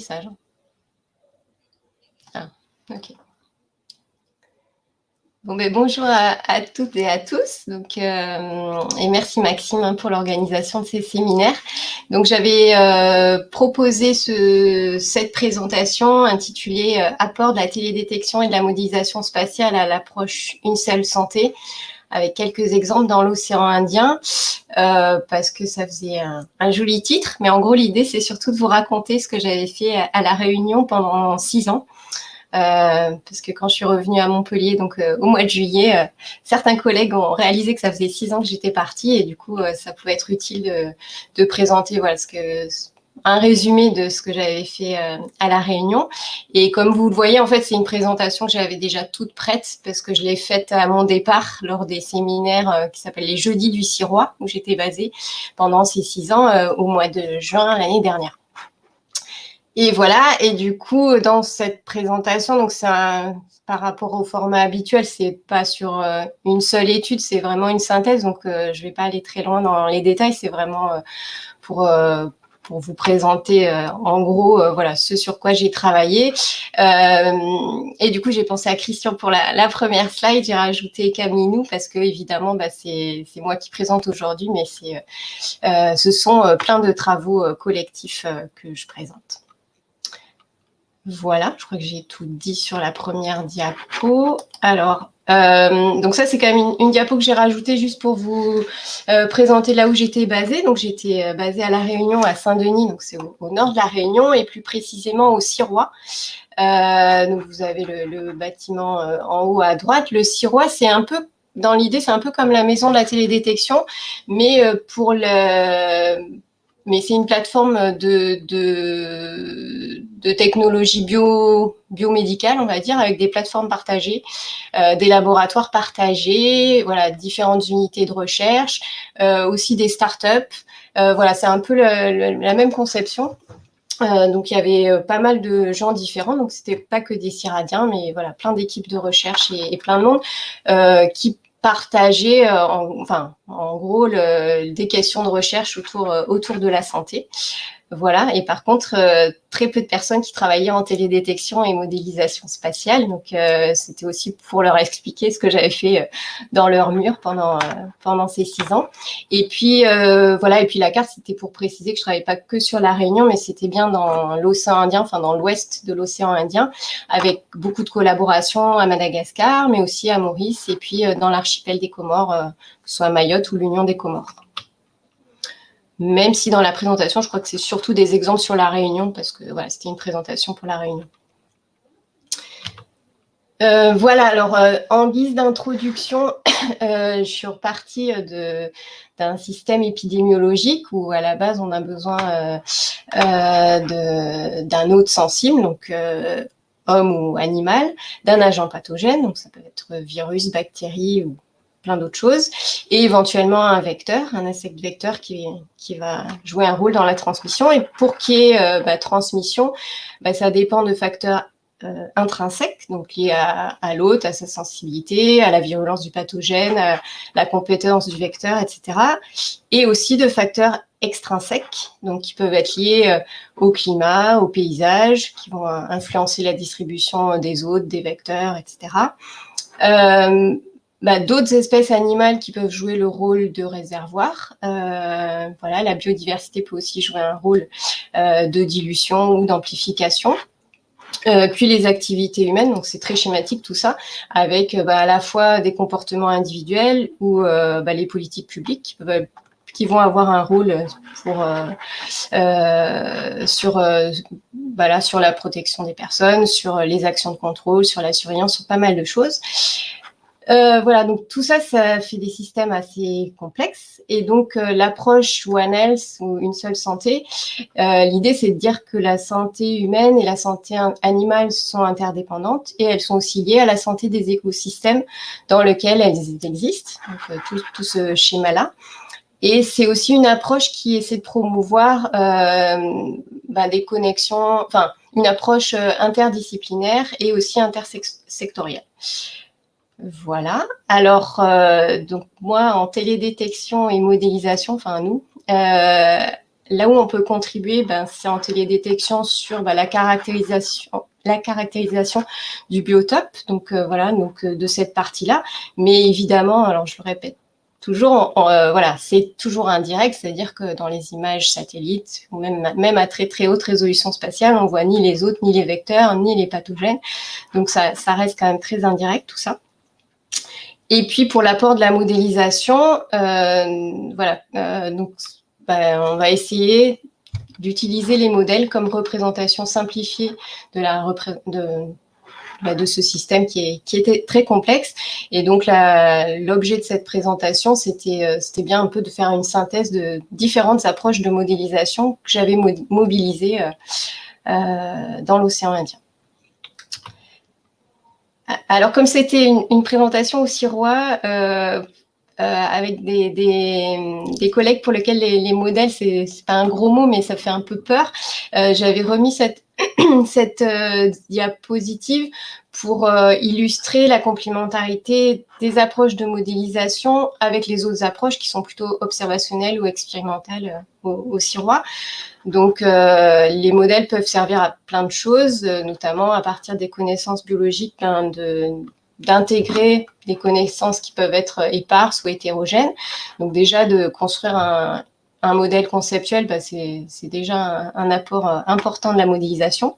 message. Ah, ok. Bon, bonjour à toutes et à tous. Donc, et merci Maxime pour l'organisation de ces séminaires. Donc, j'avais proposé cette présentation intitulée Apport de la télédétection et de la modélisation spatiale à l'approche Une seule santé, avec quelques exemples dans l'océan Indien, parce que ça faisait un joli titre. Mais en gros, l'idée, c'est surtout de vous raconter ce que j'avais fait à La Réunion pendant 6 ans. Parce que quand je suis revenue à Montpellier, donc au mois de juillet, certains collègues ont réalisé que ça faisait 6 ans que j'étais partie et du coup, ça pouvait être utile de présenter voilà, un résumé de ce que j'avais fait à La Réunion. Et comme vous le voyez, en fait, c'est une présentation que j'avais déjà toute prête parce que je l'ai faite à mon départ lors des séminaires qui s'appellent les Jeudis du Sirois, où j'étais basée pendant ces 6 ans au mois de juin l'année dernière. Et voilà, et du coup, dans cette présentation, donc par rapport au format habituel, c'est pas sur une seule étude, c'est vraiment une synthèse, donc je vais pas aller très loin dans les détails, c'est vraiment pour vous présenter en gros voilà ce sur quoi j'ai travaillé. Et du coup, j'ai pensé à Christian pour la première slide, j'ai rajouté Caminou parce que évidemment, c'est moi qui présente aujourd'hui, mais ce sont plein de travaux collectifs que je présente. Voilà, je crois que j'ai tout dit sur la première diapo. Alors, donc ça, c'est quand même une diapo que j'ai rajoutée juste pour vous présenter là où j'étais basée. Donc, j'étais basée à La Réunion, à Saint-Denis, donc c'est au nord de La Réunion, et plus précisément au Sirois. Donc, vous avez le bâtiment en haut à droite. Le Sirois, c'est un peu, dans l'idée, c'est un peu comme la maison de la télédétection, mais mais c'est une plateforme de technologie biomédicale, on va dire, avec des plateformes partagées, des laboratoires partagés, voilà, différentes unités de recherche, aussi des startups. Voilà, c'est un peu la même conception. Donc il y avait pas mal de gens différents, donc c'était pas que des Ciradiens, mais voilà, plein d'équipes de recherche et plein de monde qui partageaient en gros des questions de recherche autour de la santé. Voilà, et par contre, très peu de personnes qui travaillaient en télédétection et modélisation spatiale. Donc, c'était aussi pour leur expliquer ce que j'avais fait dans leur mur pendant ces 6 ans. Et puis, voilà, et puis la carte, c'était pour préciser que je ne travaillais pas que sur La Réunion, mais c'était bien dans l'océan Indien, enfin dans l'ouest de l'océan Indien, avec beaucoup de collaborations à Madagascar, mais aussi à Maurice, et puis dans l'archipel des Comores, que ce soit Mayotte ou l'Union des Comores. Même si dans la présentation, je crois que c'est surtout des exemples sur La Réunion, parce que voilà, c'était une présentation pour La Réunion. Voilà, alors en guise d'introduction, je suis repartie d'un système épidémiologique où à la base on a besoin d'un hôte sensible, donc homme ou animal, d'un agent pathogène, donc ça peut être virus, bactérie ou plein d'autres choses, et éventuellement un vecteur, un insecte vecteur qui va jouer un rôle dans la transmission. Et pour qu'il y ait transmission, ça dépend de facteurs intrinsèques, donc liés à l'hôte, à sa sensibilité, à la virulence du pathogène, à la compétence du vecteur, etc. Et aussi de facteurs extrinsèques, donc qui peuvent être liés au climat, au paysage, qui vont influencer la distribution des hôtes, des vecteurs, etc. D'autres espèces animales qui peuvent jouer le rôle de réservoir. Voilà, la biodiversité peut aussi jouer un rôle de dilution ou d'amplification. Puis les activités humaines, donc c'est très schématique tout ça, avec à la fois des comportements individuels ou les politiques publiques qui vont avoir un rôle sur la protection des personnes, sur les actions de contrôle, sur la surveillance, sur pas mal de choses. Voilà, donc tout ça, ça fait des systèmes assez complexes. Et donc, l'approche One Health ou une seule santé, l'idée, c'est de dire que la santé humaine et la santé animale sont interdépendantes et elles sont aussi liées à la santé des écosystèmes dans lesquels elles existent, donc tout ce schéma-là. Et c'est aussi une approche qui essaie de promouvoir des connexions, enfin, une approche interdisciplinaire et aussi intersectorielle. Voilà. Alors, donc moi, en télédétection et modélisation, enfin nous, là où on peut contribuer, c'est en télédétection sur la caractérisation du biotope, donc voilà, donc de cette partie-là. Mais évidemment, alors je le répète toujours, voilà, c'est toujours indirect, c'est-à-dire que dans les images satellites, ou même à très très haute résolution spatiale, on voit ni les hôtes, ni les vecteurs, ni les pathogènes. Donc ça reste quand même très indirect tout ça. Et puis pour l'apport de la modélisation, voilà, donc on va essayer d'utiliser les modèles comme représentation simplifiée de ce système qui était très complexe. Et donc l'objet de cette présentation, c'était bien un peu de faire une synthèse de différentes approches de modélisation que j'avais mobilisées dans l'océan Indien. Alors, comme c'était une présentation au Sirois, avec des collègues pour lesquels les modèles, c'est pas un gros mot, mais ça fait un peu peur, j'avais remis cette diapositive pour illustrer la complémentarité des approches de modélisation avec les autres approches qui sont plutôt observationnelles ou expérimentales au Sirois. Donc, les modèles peuvent servir à plein de choses, notamment à partir des connaissances biologiques, d'intégrer des connaissances qui peuvent être éparses ou hétérogènes. Donc déjà, de construire un modèle conceptuel, c'est déjà un apport important de la modélisation.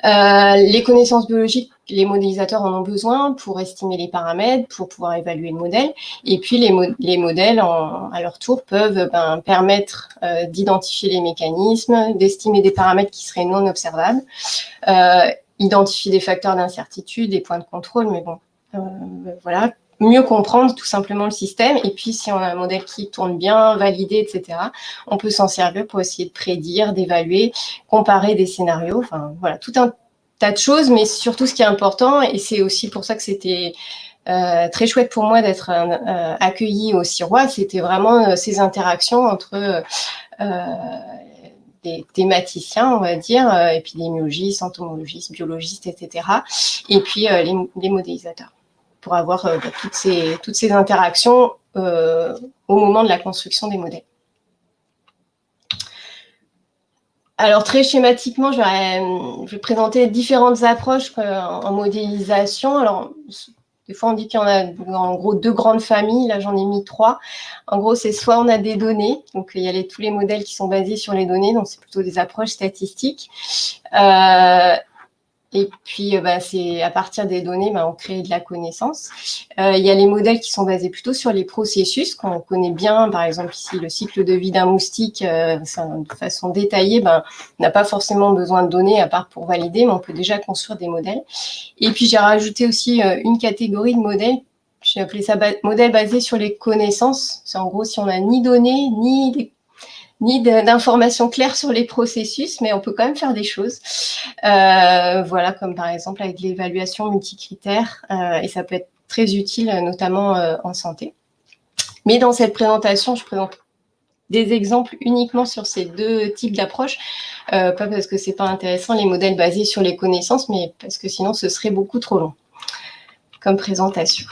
Les connaissances biologiques, les modélisateurs en ont besoin pour estimer les paramètres, pour pouvoir évaluer le modèle. Et puis, les modèles, à leur tour, peuvent permettre d'identifier les mécanismes, d'estimer des paramètres qui seraient non observables, identifier des facteurs d'incertitude, des points de contrôle, mais bon, voilà, mieux comprendre tout simplement le système. Et puis, si on a un modèle qui tourne bien, validé, etc., on peut s'en servir pour essayer de prédire, d'évaluer, comparer des scénarios. Enfin, voilà, tout un tas de choses, mais surtout ce qui est important, et c'est aussi pour ça que c'était très chouette pour moi d'être accueillie au Sirois, c'était vraiment ces interactions entre des thématiciens, on va dire, épidémiologistes, entomologistes, biologistes, etc., et puis les modélisateurs, pour avoir toutes ces interactions au moment de la construction des modèles. Alors, très schématiquement, je vais présenter différentes approches en modélisation. Alors, des fois, on dit qu'il y en a en gros 2 grandes familles. Là, j'en ai mis 3. En gros, c'est soit on a des données, donc il y a tous les modèles qui sont basés sur les données, donc c'est plutôt des approches statistiques. Et puis, c'est à partir des données, on crée de la connaissance. Il y a les modèles qui sont basés plutôt sur les processus qu'on connaît bien. Par exemple, ici, le cycle de vie d'un moustique, de façon détaillée, on n'a pas forcément besoin de données à part pour valider, mais on peut déjà construire des modèles. Et puis, j'ai rajouté aussi une catégorie de modèles. J'ai appelé ça modèle basé sur les connaissances. C'est en gros si on n'a ni données, ni d'informations claires sur les processus, mais on peut quand même faire des choses. Voilà, comme par exemple avec l'évaluation multicritère, et ça peut être très utile, notamment en santé. Mais dans cette présentation, je présente des exemples uniquement sur ces 2 types d'approches, pas parce que c'est pas intéressant les modèles basés sur les connaissances, mais parce que sinon ce serait beaucoup trop long comme présentation.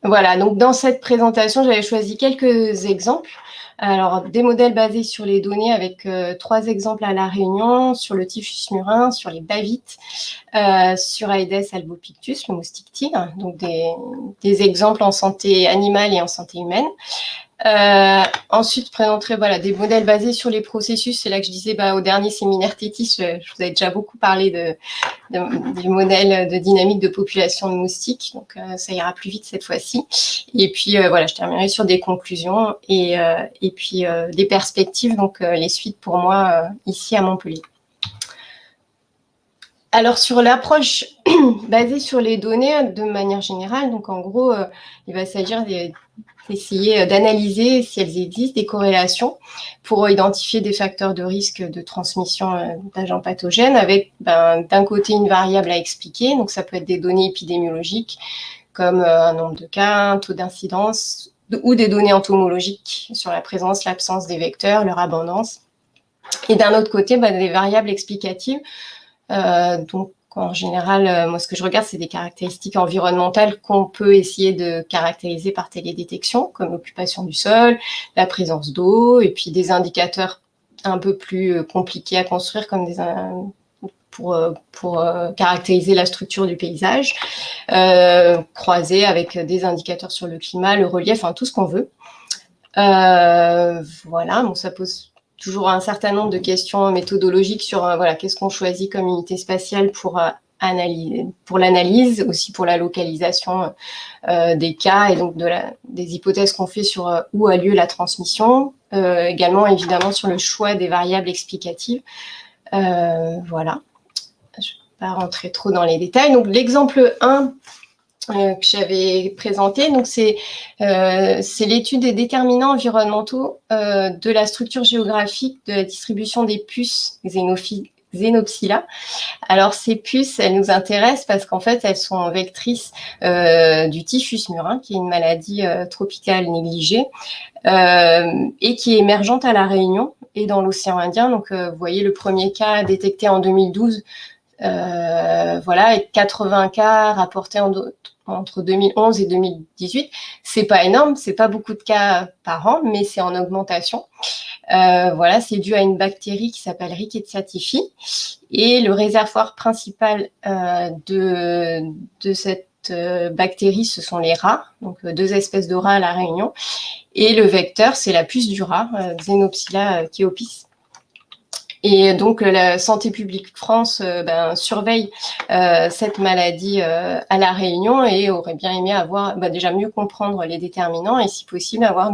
Voilà, donc dans cette présentation, j'avais choisi quelques exemples. Alors, des modèles basés sur les données avec 3 exemples à La Réunion, sur le typhus murin, sur les bavites, sur Aedes albopictus, le moustique tigre, donc des exemples en santé animale et en santé humaine. Ensuite, je présenterai des modèles basés sur les processus. C'est là que je disais au dernier séminaire TETIS, je vous avais déjà beaucoup parlé du modèle de dynamique de population de moustiques, donc ça ira plus vite cette fois-ci. Et puis je terminerai sur des conclusions et puis des perspectives, donc les suites pour moi ici à Montpellier. Alors, sur l'approche basée sur les données de manière générale, donc en gros, il va s'agir d'essayer d'analyser si elles existent, des corrélations pour identifier des facteurs de risque de transmission d'agents pathogènes avec d'un côté une variable à expliquer, donc ça peut être des données épidémiologiques comme un nombre de cas, un taux d'incidence, ou des données entomologiques sur la présence, l'absence des vecteurs, leur abondance. Et d'un autre côté, des variables explicatives. Donc, en général, moi, ce que je regarde, c'est des caractéristiques environnementales qu'on peut essayer de caractériser par télédétection, comme l'occupation du sol, la présence d'eau, et puis des indicateurs un peu plus compliqués à construire, comme pour caractériser la structure du paysage, croisés avec des indicateurs sur le climat, le relief, enfin tout ce qu'on veut. Voilà, bon, ça pose toujours un certain nombre de questions méthodologiques sur voilà, qu'est-ce qu'on choisit comme unité spatiale pour l'analyse, aussi pour la localisation des cas et donc des hypothèses qu'on fait sur où a lieu la transmission, également évidemment sur le choix des variables explicatives. Voilà, je ne vais pas rentrer trop dans les détails. Donc l'exemple 1 que j'avais présenté, donc c'est l'étude des déterminants environnementaux de la structure géographique de la distribution des puces Xenopsila. Alors ces puces, elles nous intéressent parce qu'en fait, elles sont vectrices du typhus murin, qui est une maladie tropicale négligée et qui est émergente à La Réunion et dans l'océan Indien. Donc vous voyez le premier cas détecté en 2012, voilà, et 80 cas rapportés entre 2011 et 2018. C'est pas énorme, c'est pas beaucoup de cas par an, mais c'est en augmentation. Voilà, c'est dû à une bactérie qui s'appelle Rickettsia typhi. Et le réservoir principal de cette bactérie, ce sont les rats, donc 2 espèces de rats à La Réunion. Et le vecteur, c'est la puce du rat, Xenopsila chiopis. Et donc, la Santé publique France surveille cette maladie à La Réunion et aurait bien aimé avoir déjà mieux comprendre les déterminants et si possible avoir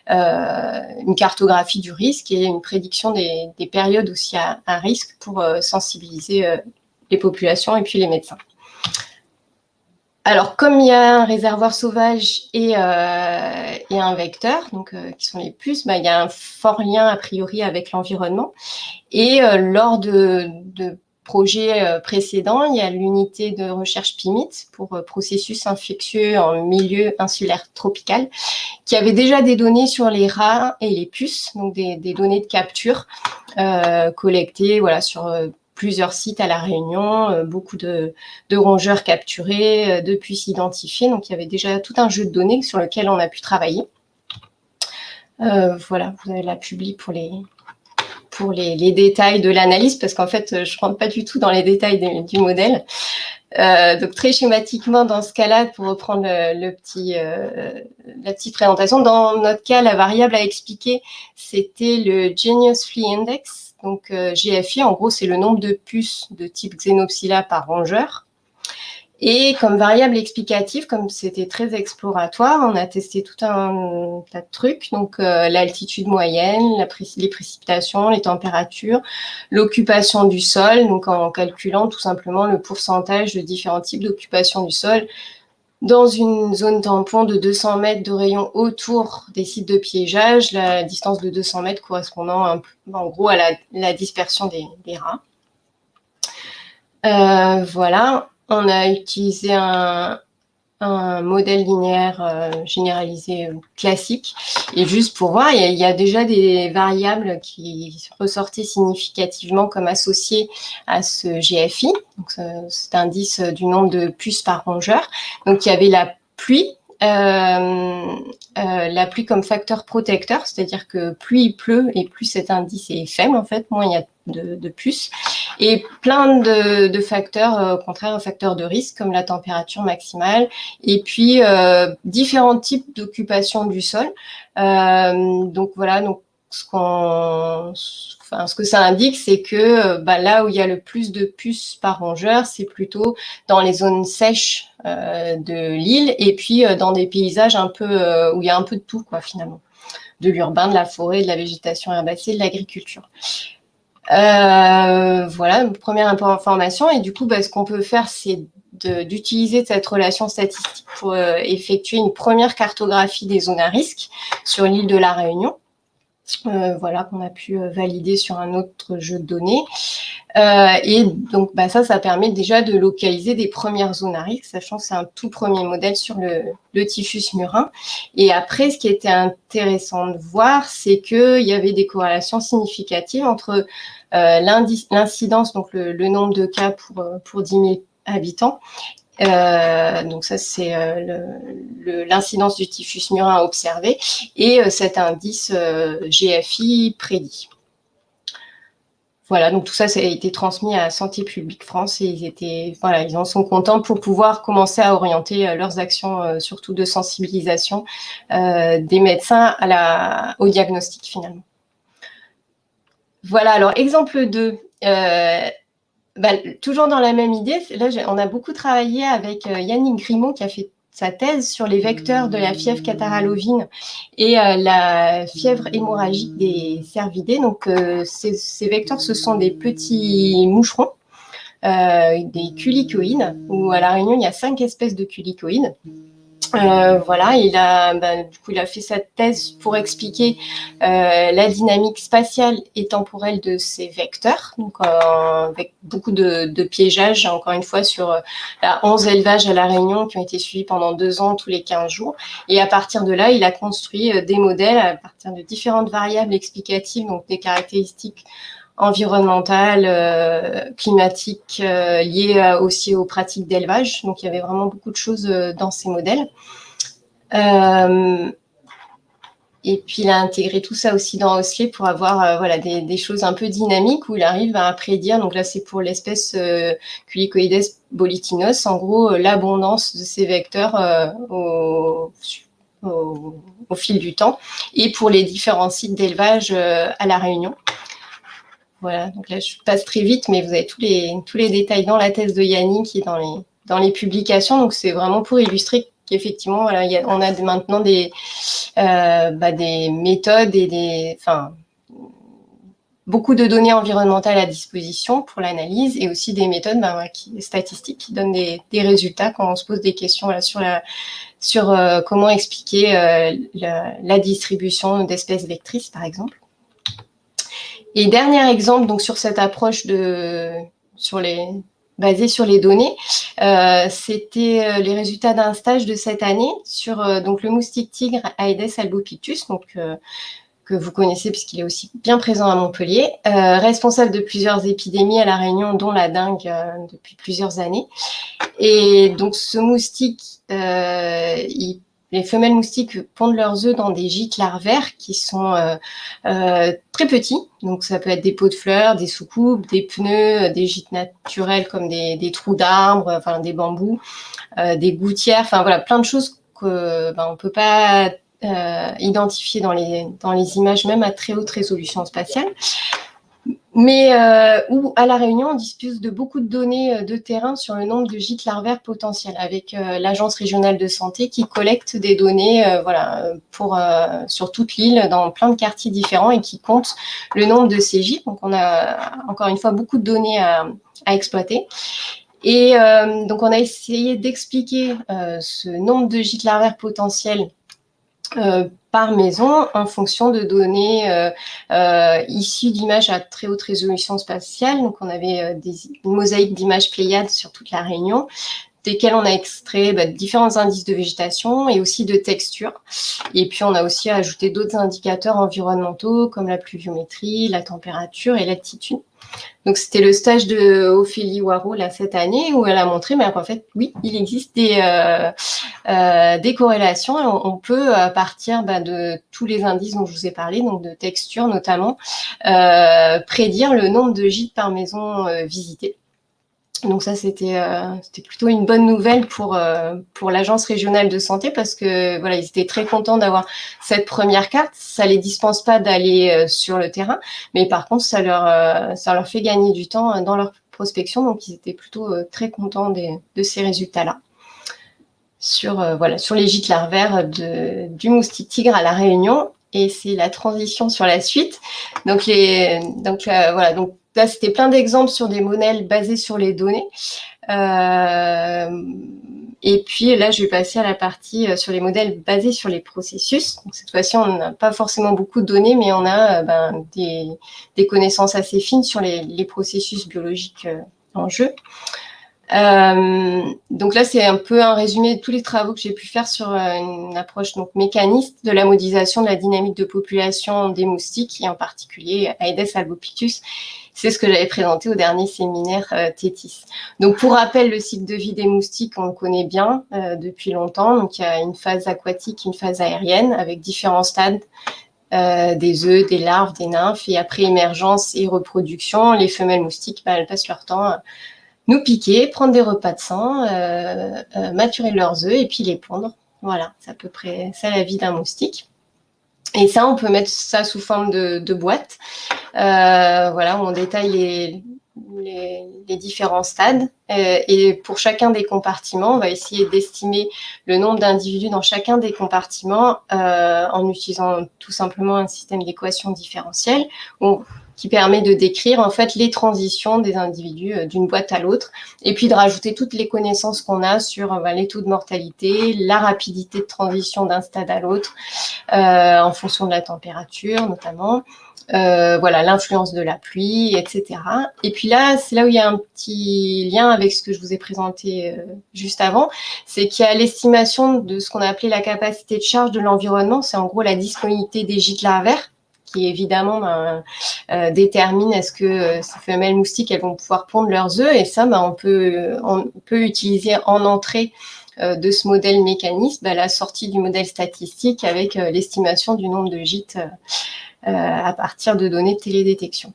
une cartographie du risque et une prédiction des périodes aussi à risque pour sensibiliser les populations et puis les médecins. Alors, comme il y a un réservoir sauvage et un vecteur, donc qui sont les puces, il y a un fort lien a priori avec l'environnement. Et lors de projets précédents, il y a l'unité de recherche PIMIT pour processus infectieux en milieu insulaire tropical, qui avait déjà des données sur les rats et les puces, donc des données de capture collectées voilà, sur plusieurs sites à La Réunion, beaucoup de rongeurs capturés, de puces identifiées. Donc, il y avait déjà tout un jeu de données sur lequel on a pu travailler. Voilà, vous avez la publi pour les détails de l'analyse, parce qu'en fait, je ne rentre pas du tout dans les détails du modèle. Donc, très schématiquement, dans ce cas-là, pour reprendre la petite présentation, dans notre cas, la variable à expliquer, c'était le Genius Flea Index. Donc, GFI, en gros, c'est le nombre de puces de type Xenopsila par rongeur. Et comme variable explicative, comme c'était très exploratoire, on a testé tout un tas de trucs. Donc, l'altitude moyenne, les précipitations, les températures, l'occupation du sol, donc en calculant tout simplement le pourcentage de différents types d'occupation du sol dans une zone tampon de 200 mètres de rayon autour des sites de piégeage, la distance de 200 mètres correspondant en gros à la dispersion des rats. Voilà. On a utilisé un modèle linéaire généralisé classique. Et juste pour voir, il y a déjà des variables qui ressortaient significativement comme associées à ce GFI, donc cet indice du nombre de puces par rongeur. Donc il y avait la pluie comme facteur protecteur, c'est-à-dire que plus il pleut et plus cet indice est faible, en fait, moins il y a de puces, et plein de facteurs, au contraire, facteurs de risque, comme la température maximale, et puis différents types d'occupation du sol. Donc voilà, donc ce que ça indique, c'est que là où il y a le plus de puces par rongeur, c'est plutôt dans les zones sèches de l'île, et puis dans des paysages un peu où il y a un peu de tout, quoi, finalement, de l'urbain, de la forêt, de la végétation herbacée, de l'agriculture. Voilà, première information. Et du coup, ce qu'on peut faire, c'est d'utiliser cette relation statistique pour effectuer une première cartographie des zones à risque sur l'île de La Réunion. Voilà, qu'on a pu valider sur un autre jeu de données. Et donc, ça permet déjà de localiser des premières zones à risque, sachant que c'est un tout premier modèle sur le typhus murin. Et après, ce qui était intéressant de voir, c'est qu'il y avait des corrélations significatives entre l'incidence, donc le nombre de cas pour 10 000 habitants. Donc ça, c'est l'incidence du typhus murin observé et cet indice GFI prédit. Voilà, donc tout ça, ça a été transmis à Santé publique France et ils en sont contents pour pouvoir commencer à orienter leurs actions, surtout de sensibilisation des médecins au diagnostic finalement. Voilà, alors exemple 2, toujours dans la même idée, là on a beaucoup travaillé avec Yannick Grimaud qui a fait sa thèse sur les vecteurs de la fièvre catarrhale ovine et la fièvre hémorragique des cervidés. Donc ces vecteurs, ce sont des petits moucherons, des culicoïdes, où à La Réunion, il y a 5 espèces de culicoïdes. Voilà, il a fait sa thèse pour expliquer la dynamique spatiale et temporelle de ces vecteurs, donc avec beaucoup de piégeage, encore une fois, sur 11 élevages à La Réunion qui ont été suivis pendant 2 ans, tous les 15 jours. Et à partir de là, il a construit des modèles à partir de différentes variables explicatives, donc des caractéristiques environnementales, climatiques, liées aussi aux pratiques d'élevage. Donc, il y avait vraiment beaucoup de choses dans ces modèles. Et puis, il a intégré tout ça aussi dans Hosley pour avoir des choses un peu dynamiques où il arrive à prédire. Donc là, c'est pour l'espèce Culicoides bolitinos. En gros, l'abondance de ces vecteurs au fil du temps et pour les différents sites d'élevage à La Réunion. Voilà, donc là, je passe très vite, mais vous avez tous les détails dans la thèse de Yannick et dans les publications. Donc, c'est vraiment pour illustrer qu'effectivement, voilà, on a maintenant des méthodes et beaucoup de données environnementales à disposition pour l'analyse et aussi des méthodes statistiques qui donnent des résultats quand on se pose des questions sur comment expliquer la distribution d'espèces vectrices, par exemple. Et dernier exemple, donc sur cette approche basée sur les données, c'était les résultats d'un stage de cette année sur donc le moustique tigre Aedes albopictus, donc que vous connaissez puisqu'il est aussi bien présent à Montpellier, responsable de plusieurs épidémies à La Réunion, dont la dengue depuis plusieurs années. Et donc ce moustique, les femelles moustiques pondent leurs œufs dans des gîtes larvaires qui sont très petits. Donc, ça peut être des pots de fleurs, des soucoupes, des pneus, des gîtes naturels comme des trous d'arbres, des bambous, des gouttières. Enfin, voilà, plein de choses que on peut pas identifier dans les images, même à très haute résolution spatiale. Mais où à La Réunion, on dispose de beaucoup de données de terrain sur le nombre de gîtes larvaires potentiels avec l'Agence régionale de santé qui collecte des données sur toute l'île dans plein de quartiers différents et qui compte le nombre de ces gîtes. Donc, on a encore une fois beaucoup de données à exploiter. Et donc, on a essayé d'expliquer ce nombre de gîtes larvaires potentiels par maison en fonction de données issues d'images à très haute résolution spatiale. Donc, on avait une mosaïque d'images Pléiades sur toute La Réunion, desquelles on a extrait différents indices de végétation et aussi de texture. Et puis, on a aussi ajouté d'autres indicateurs environnementaux comme la pluviométrie, la température et l'altitude. Donc, c'était le stage de Ophélie Waro là, cette année où elle a montré qu'en fait, oui, il existe des corrélations. On peut, à partir de tous les indices dont je vous ai parlé, donc de texture notamment, prédire le nombre de gîtes par maison visitées. Donc ça, c'était plutôt une bonne nouvelle pour l'Agence régionale de santé parce que voilà, ils étaient très contents d'avoir cette première carte. Ça les dispense pas d'aller sur le terrain, mais par contre, ça leur fait gagner du temps dans leur prospection. Donc, ils étaient plutôt très contents de ces résultats-là sur les gîtes larvaires du moustique tigre à La Réunion. Et c'est la transition sur la suite. Donc là, c'était plein d'exemples sur des modèles basés sur les données. Et puis là, je vais passer à la partie sur les modèles basés sur les processus. Donc, cette fois-ci, on n'a pas forcément beaucoup de données, mais on a des connaissances assez fines sur les processus biologiques en jeu. Donc là, c'est un peu un résumé de tous les travaux que j'ai pu faire sur une approche mécaniste de la modélisation de la dynamique de population des moustiques et en particulier Aedes albopictus. C'est ce que j'avais présenté au dernier séminaire Tétis. Donc, pour rappel, le cycle de vie des moustiques, on le connaît bien depuis longtemps. Donc, il y a une phase aquatique, une phase aérienne avec différents stades des œufs, des larves, des nymphes. Et après émergence et reproduction, les femelles moustiques, elles passent leur temps à nous piquer, prendre des repas de sang, maturer leurs œufs et puis les pondre. Voilà, c'est à peu près ça la vie d'un moustique. Et ça, on peut mettre ça sous forme de boîte. Voilà, où on détaille les différents stades. Et pour chacun des compartiments, on va essayer d'estimer le nombre d'individus dans chacun des compartiments en utilisant tout simplement un système d'équation différentielle qui permet de décrire en fait les transitions des individus d'une boîte à l'autre et puis de rajouter toutes les connaissances qu'on a sur les taux de mortalité, la rapidité de transition d'un stade à l'autre en fonction de la température notamment. Voilà, l'influence de la pluie, etc. Et puis là, c'est là où il y a un petit lien avec ce que je vous ai présenté juste avant, c'est qu'il y a l'estimation de ce qu'on a appelé la capacité de charge de l'environnement, c'est en gros la disponibilité des gîtes larvaires, qui évidemment détermine est-ce que ces femelles moustiques elles vont pouvoir pondre leurs œufs, et ça on peut utiliser en entrée de ce modèle mécaniste la sortie du modèle statistique avec l'estimation du nombre de gîtes à partir de données de télédétection.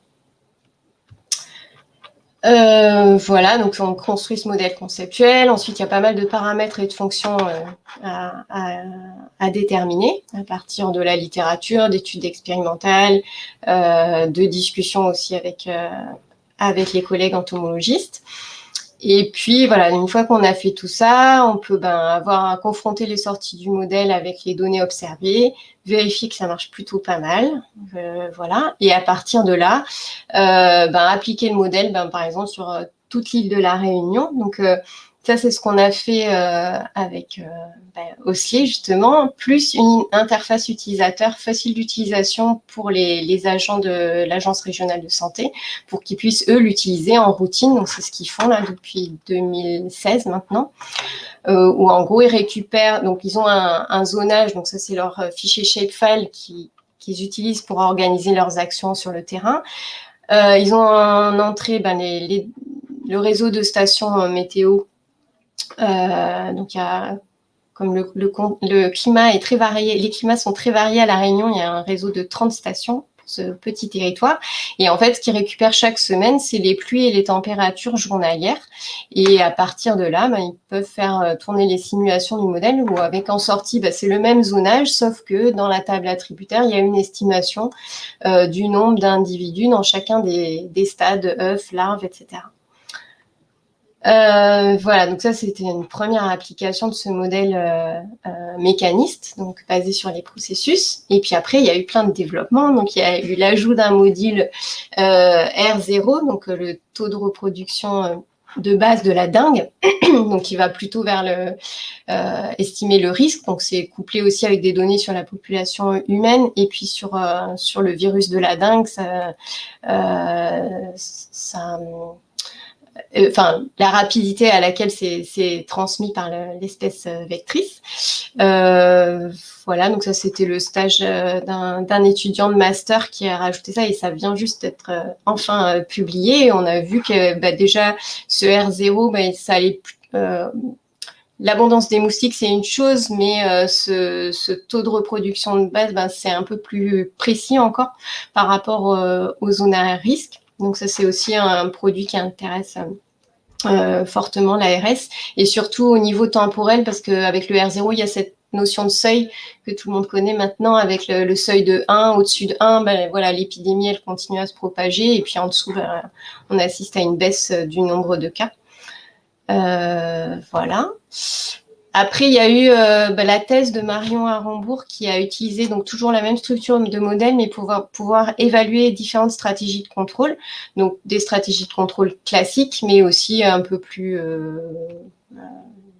Voilà, donc on construit ce modèle conceptuel. Ensuite, il y a pas mal de paramètres et de fonctions à déterminer à partir de la littérature, d'études expérimentales, de discussions aussi avec les collègues entomologistes. Et puis, voilà, une fois qu'on a fait tout ça, on peut avoir confronté les sorties du modèle avec les données observées, vérifier que ça marche plutôt pas mal, voilà. Et à partir de là, appliquer le modèle, par exemple, sur toute l'île de la Réunion. Donc, ça, c'est ce qu'on a fait avec Oslier, justement, plus une interface utilisateur facile d'utilisation pour les agents de l'Agence régionale de santé, pour qu'ils puissent, eux, l'utiliser en routine. Donc, c'est ce qu'ils font là depuis 2016 maintenant, où en gros, ils récupèrent, donc ils ont un zonage, donc ça, c'est leur fichier shapefile qu'ils utilisent pour organiser leurs actions sur le terrain. Ils ont en entrée le réseau de stations météo. Donc, il y a, comme le climat est très varié, les climats sont très variés à La Réunion, il y a un réseau de 30 stations pour ce petit territoire. Et en fait, ce qu'ils récupèrent chaque semaine, c'est les pluies et les températures journalières. Et à partir de là, ils peuvent faire tourner les simulations du modèle où avec en sortie, c'est le même zonage, sauf que dans la table attributaire, il y a une estimation du nombre d'individus dans chacun des stades, œufs, larves, etc. Voilà, donc ça c'était une première application de ce modèle mécaniste, donc basé sur les processus. Et puis après, il y a eu plein de développements. Donc il y a eu l'ajout d'un module R0, donc le taux de reproduction de base de la dengue, donc qui va plutôt vers estimer le risque. Donc c'est couplé aussi avec des données sur la population humaine et puis sur le virus de la dengue. La rapidité à laquelle c'est transmis par l'espèce vectrice. Voilà, donc ça c'était le stage d'un étudiant de master qui a rajouté ça et ça vient juste d'être enfin publié. Et on a vu que déjà ce R0, ça allait l'abondance des moustiques, c'est une chose, mais ce taux de reproduction de base, c'est un peu plus précis encore par rapport aux zones à risque. Donc ça, c'est aussi un produit qui intéresse fortement l'ARS, et surtout au niveau temporel, parce qu'avec le R0, il y a cette notion de seuil que tout le monde connaît maintenant, avec le seuil de 1, au-dessus de 1, voilà, l'épidémie, elle continue à se propager, et puis en dessous, on assiste à une baisse du nombre de cas. Voilà. Après, il y a eu la thèse de Marion Arambourg qui a utilisé donc toujours la même structure de modèle, mais pour pouvoir évaluer différentes stratégies de contrôle. Donc, des stratégies de contrôle classiques, mais aussi un peu plus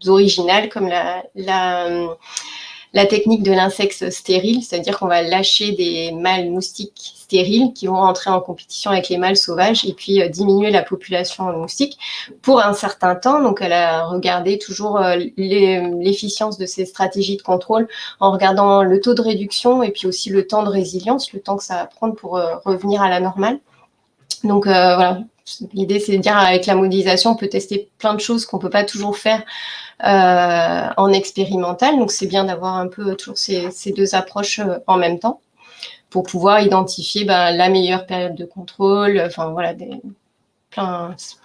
originales, comme la technique de l'insecte stérile, c'est-à-dire qu'on va lâcher des mâles moustiques stériles qui vont entrer en compétition avec les mâles sauvages et puis diminuer la population moustique pour un certain temps. Donc, elle a regardé toujours l'efficience de ces stratégies de contrôle en regardant le taux de réduction et puis aussi le temps de résilience, le temps que ça va prendre pour revenir à la normale. Donc, voilà. L'idée, c'est de dire avec la modélisation, on peut tester plein de choses qu'on ne peut pas toujours faire en expérimental. Donc, c'est bien d'avoir un peu toujours ces deux approches en même temps. pour pouvoir identifier la meilleure période de contrôle. Enfin voilà,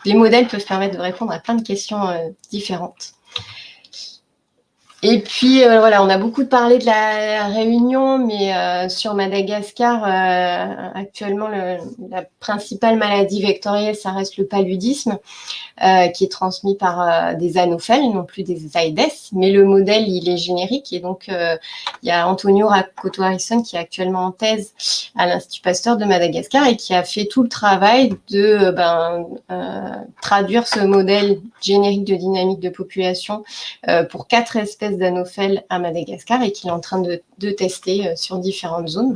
les modèles peuvent permettre de répondre à plein de questions différentes. Et puis, voilà, on a beaucoup parlé de la Réunion, mais sur Madagascar, actuellement, la principale maladie vectorielle, ça reste le paludisme, qui est transmis par des anophèles, non plus des Aedes. Mais le modèle, il est générique. Et donc, il y a Antonio Rakoto-Harrison qui est actuellement en thèse à l'Institut Pasteur de Madagascar et qui a fait tout le travail de traduire ce modèle générique de dynamique de population pour 4 espèces d'anophèles à Madagascar et qu'il est en train de tester sur différentes zones.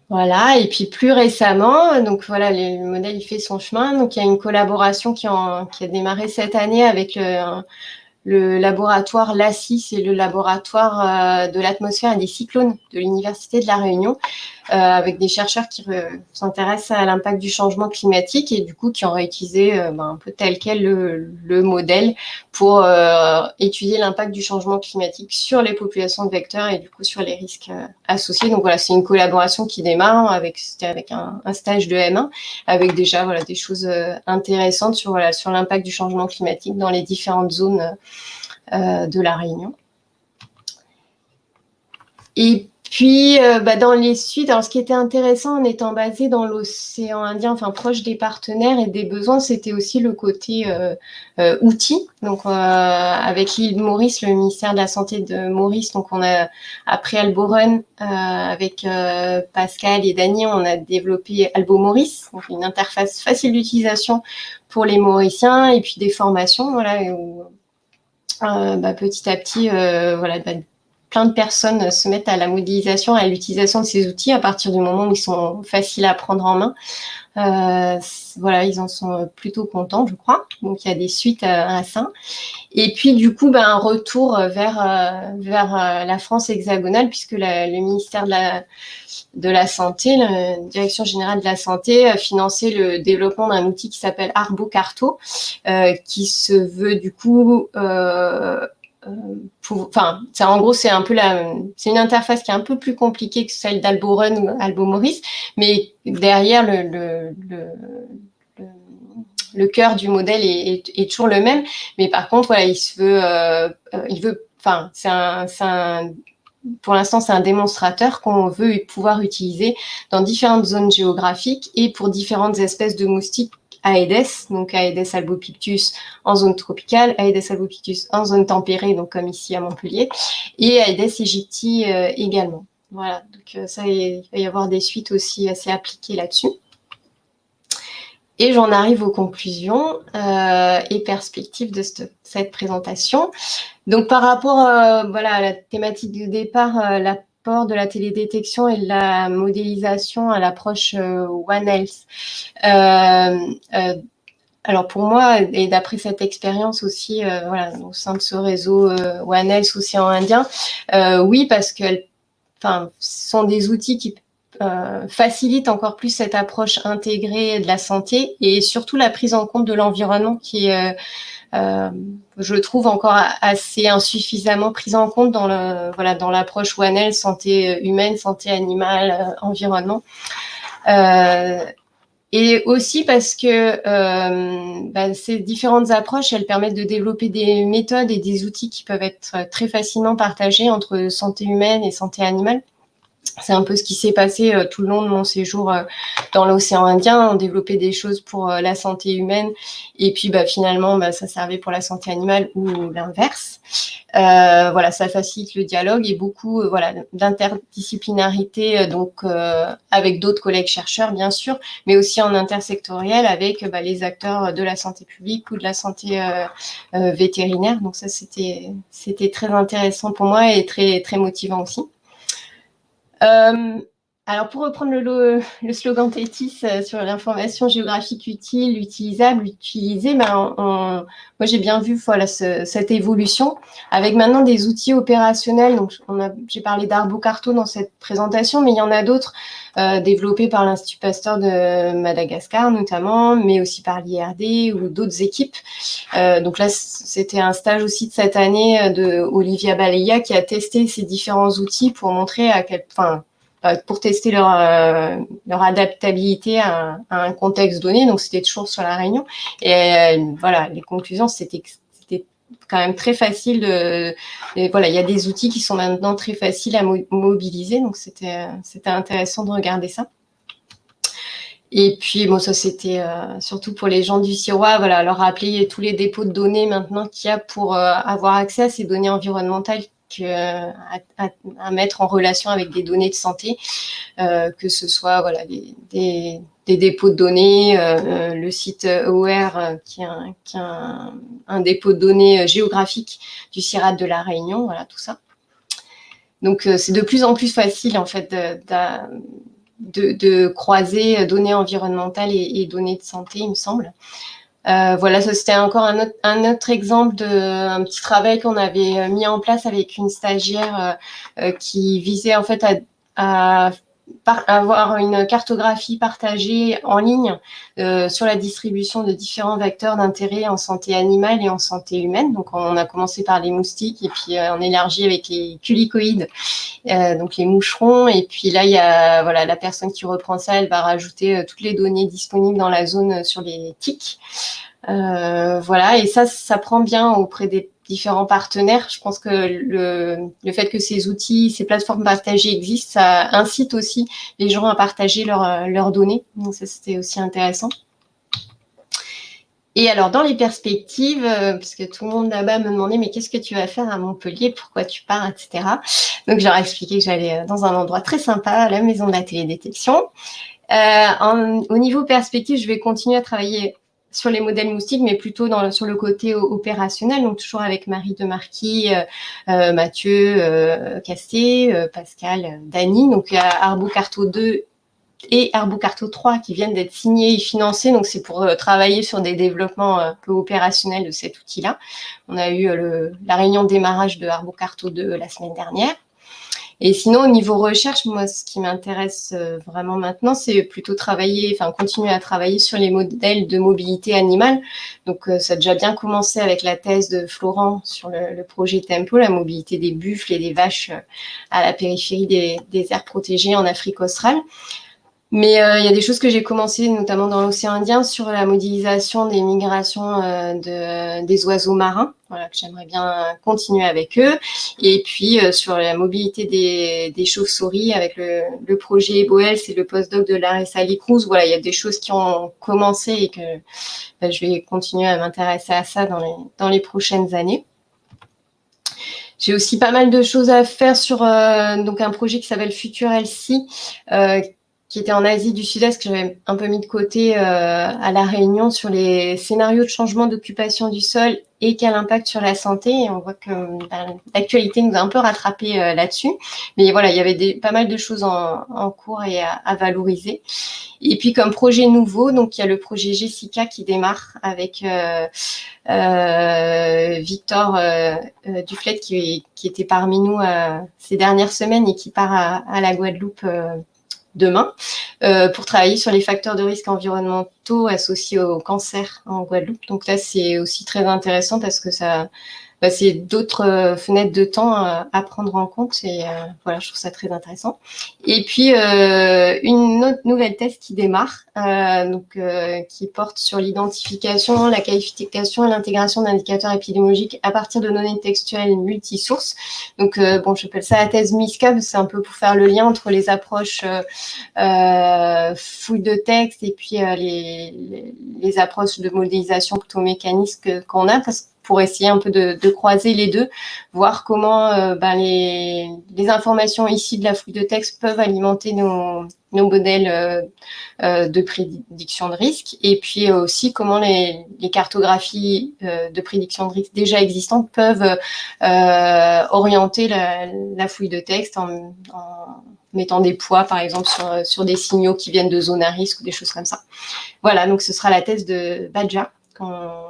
Voilà, et puis plus récemment, donc voilà, le modèle il fait son chemin. Donc il y a une collaboration qui a démarré cette année avec le laboratoire LACIS et le laboratoire de l'atmosphère et des cyclones de l'Université de La Réunion, avec des chercheurs qui s'intéressent à l'impact du changement climatique et du coup qui ont réutilisé un peu tel quel le modèle pour étudier l'impact du changement climatique sur les populations de vecteurs et du coup sur les risques associés. Donc voilà, c'est une collaboration qui démarre avec un stage de M1 avec déjà voilà, des choses intéressantes sur l'impact du changement climatique dans les différentes zones de La Réunion. Et puis, dans les suites, alors ce qui était intéressant en étant basé dans l'océan Indien, enfin proche des partenaires et des besoins, c'était aussi le côté outils. Donc, avec l'île Maurice, le ministère de la Santé de Maurice, donc on a, après Alborun, avec Pascal et Dany, on a développé Albo Maurice, donc une interface facile d'utilisation pour les Mauriciens et puis des formations, voilà, où petit à petit, voilà, plein de personnes se mettent à la modélisation, à l'utilisation de ces outils à partir du moment où ils sont faciles à prendre en main. Voilà, ils en sont plutôt contents, je crois. Donc, il y a des suites à ça. Et puis, du coup, un retour vers la France hexagonale, puisque le ministère de la Santé, la Direction générale de la Santé, a financé le développement d'un outil qui s'appelle ArboCarto, qui se veut du coup en gros, c'est un peu c'est une interface qui est un peu plus compliquée que celle d'Alborun ou Albo Maurice, mais derrière le cœur du modèle est toujours le même. Mais par contre, voilà, pour l'instant, c'est un démonstrateur qu'on veut pouvoir utiliser dans différentes zones géographiques et pour différentes espèces de moustiques Aedes, donc Aedes albopictus en zone tropicale, Aedes albopictus en zone tempérée, donc comme ici à Montpellier, et Aedes aegypti également. Voilà, donc ça, il va y avoir des suites aussi assez appliquées là-dessus. Et j'en arrive aux conclusions et perspectives de cette présentation. Donc, par rapport à la thématique du départ, l'apport de la télédétection et de la modélisation à l'approche One Health. Alors, pour moi, et d'après cette expérience aussi, au sein de ce réseau One Health Océan Indien, oui, parce que ce sont des outils qui facilite encore plus cette approche intégrée de la santé et surtout la prise en compte de l'environnement qui est, je trouve, encore assez insuffisamment prise en compte dans l'approche One Health, santé humaine, santé animale, environnement. Et aussi parce que ces différentes approches, elles permettent de développer des méthodes et des outils qui peuvent être très facilement partagés entre santé humaine et santé animale. C'est un peu ce qui s'est passé tout le long de mon séjour dans l'océan Indien. On développait des choses pour la santé humaine et puis finalement, ça servait pour la santé animale ou l'inverse. Ça facilite le dialogue et beaucoup d'interdisciplinarité avec d'autres collègues chercheurs, bien sûr, mais aussi en intersectoriel avec les acteurs de la santé publique ou de la santé vétérinaire. Donc ça, c'était très intéressant pour moi et très, très motivant aussi. Alors, pour reprendre le slogan Tétis sur l'information géographique utile, utilisable, utilisée, moi j'ai bien vu voilà, cette évolution avec maintenant des outils opérationnels. Donc, j'ai parlé d'Arbocarto dans cette présentation, mais il y en a d'autres développés par l'Institut Pasteur de Madagascar notamment, mais aussi par l'IRD ou d'autres équipes. Donc là, c'était un stage aussi de cette année de Olivia Baleya qui a testé ces différents outils pour montrer pour tester leur adaptabilité à un contexte donné. Donc, c'était toujours sur la Réunion. Et voilà, les conclusions, c'était quand même très facile voilà, il y a des outils qui sont maintenant très faciles à mobiliser. Donc, c'était intéressant de regarder ça. Et puis, bon, ça, c'était surtout pour les gens du Sirois, voilà, leur rappeler tous les dépôts de données maintenant qu'il y a pour avoir accès à ces données environnementales à mettre en relation avec des données de santé, que ce soit voilà, des dépôts de données, le site OR qui est un dépôt de données géographique du CIRAD de la Réunion, voilà, tout ça. Donc, c'est de plus en plus facile, en fait, de croiser données environnementales et données de santé, il me semble. Voilà, ça c'était encore un autre exemple d'un petit travail qu'on avait mis en place avec une stagiaire qui visait en fait à avoir une cartographie partagée en ligne sur la distribution de différents vecteurs d'intérêt en santé animale et en santé humaine. Donc, on a commencé par les moustiques et puis on élargit avec les culicoïdes, donc les moucherons. Et puis là, il y a voilà, la personne qui reprend ça, elle va rajouter toutes les données disponibles dans la zone sur les tiques. Voilà, et ça prend bien auprès des différents partenaires. Je pense que le fait que ces outils, ces plateformes partagées existent, ça incite aussi les gens à partager leurs données. Donc ça, c'était aussi intéressant. Et alors, dans les perspectives, parce que tout le monde là-bas me demandait, mais qu'est-ce que tu vas faire à Montpellier? Pourquoi tu pars, etc. Donc, je leur ai expliqué que j'allais dans un endroit très sympa, la maison de la télédétection. Au niveau perspective, je vais continuer à travailler sur les modèles moustiques, mais plutôt sur le côté opérationnel, donc toujours avec Marie Demarquis, Mathieu Casté, Pascal, Dany, donc Arbocarto 2 et Arbocarto 3 qui viennent d'être signés et financés, donc c'est pour travailler sur des développements un peu opérationnels de cet outil-là. On a eu la réunion de démarrage de Arbocarto 2 la semaine dernière. Et sinon, au niveau recherche, moi, ce qui m'intéresse vraiment maintenant, c'est plutôt continuer à travailler sur les modèles de mobilité animale. Donc, ça a déjà bien commencé avec la thèse de Florent sur le projet Tempo, la mobilité des buffles et des vaches à la périphérie des aires protégées en Afrique australe. Mais il y a des choses que j'ai commencé, notamment dans l'océan Indien, sur la modélisation des migrations des oiseaux marins, voilà, que j'aimerais bien continuer avec eux. Et puis sur la mobilité des chauves-souris avec le projet Boels et le postdoc de Larissa Licruz. Voilà, il y a des choses qui ont commencé et que je vais continuer à m'intéresser à ça dans les prochaines années. J'ai aussi pas mal de choses à faire sur donc un projet qui s'appelle Future Elsie, qui était en Asie du Sud-Est, que j'avais un peu mis de côté à La Réunion, sur les scénarios de changement d'occupation du sol et quel impact sur la santé. Et on voit que l'actualité nous a un peu rattrapé là-dessus. Mais voilà, il y avait pas mal de choses en cours et à valoriser. Et puis comme projet nouveau, donc il y a le projet Jessica qui démarre avec Victor Duflet qui était parmi nous ces dernières semaines et qui part à la Guadeloupe demain, pour travailler sur les facteurs de risque environnementaux associés au cancer en Guadeloupe. Donc là, c'est aussi très intéressant parce que c'est d'autres fenêtres de temps à prendre en compte et voilà, je trouve ça très intéressant. Et puis une autre nouvelle thèse qui démarre, qui porte sur l'identification, la qualification et l'intégration d'indicateurs épidémiologiques à partir de données textuelles multisources. Donc j'appelle ça la thèse MISCA, c'est un peu pour faire le lien entre les approches fouille de texte et puis les approches de modélisation plutôt mécaniques qu'on a, pour essayer un peu de croiser les deux, voir comment les informations ici de la fouille de texte peuvent alimenter nos modèles de prédiction de risque, et puis aussi comment les cartographies de prédiction de risque déjà existantes peuvent orienter la fouille de texte en mettant des poids, par exemple, sur des signaux qui viennent de zones à risque ou des choses comme ça. Voilà, donc ce sera la thèse de Badja qu'on